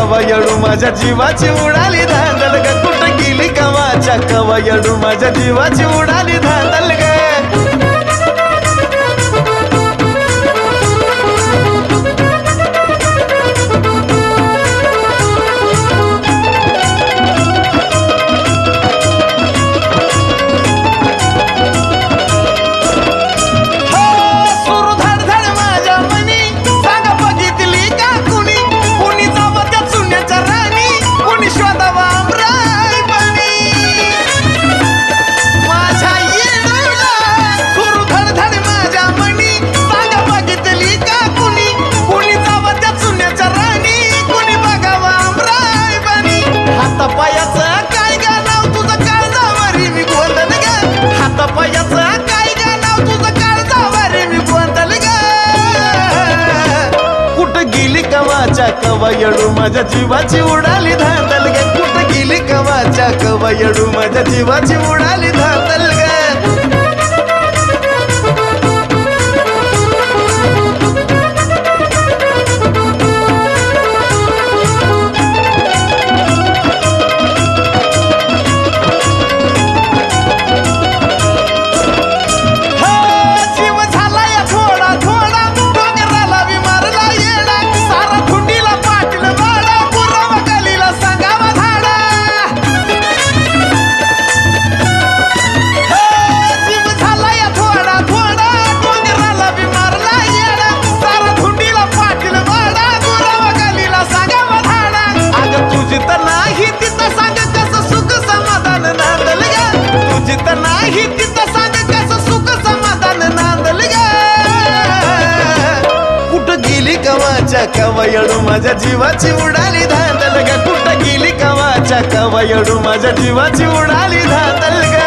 कवयडू माझ्या जीवाची उडाली धांदल ग कुठं गेली कवाच्या कवयडू माझ्या जीवाची उडाली धांदल ग कवयडू माझ्या जीवाची उडाली धांदल ग कुठं गेली कवाच्या कवयडू माझ्या जीवाची उडाली धांदल ग कवयडू माझ्या जीवाची उडाली धांदल ग कुठं गेली कवाच्या कवयडू माझ्या जीवाची उडाली धांदल ग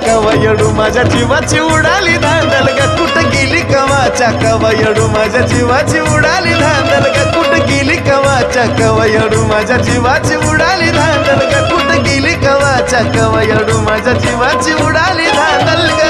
कवयडू माझ्या जीवाची उडाली धांदल ग कुठं गेली कवाच्या कवयडू माझ्या जीवाची उडाली धांदल ग कुठं गेली कवाच्या कवयडू माझ्या जीवाची उडाली धांदल ग कुठं गेली कवाच्या कवयडू माझ्या जीवाची उडाली धांदल ग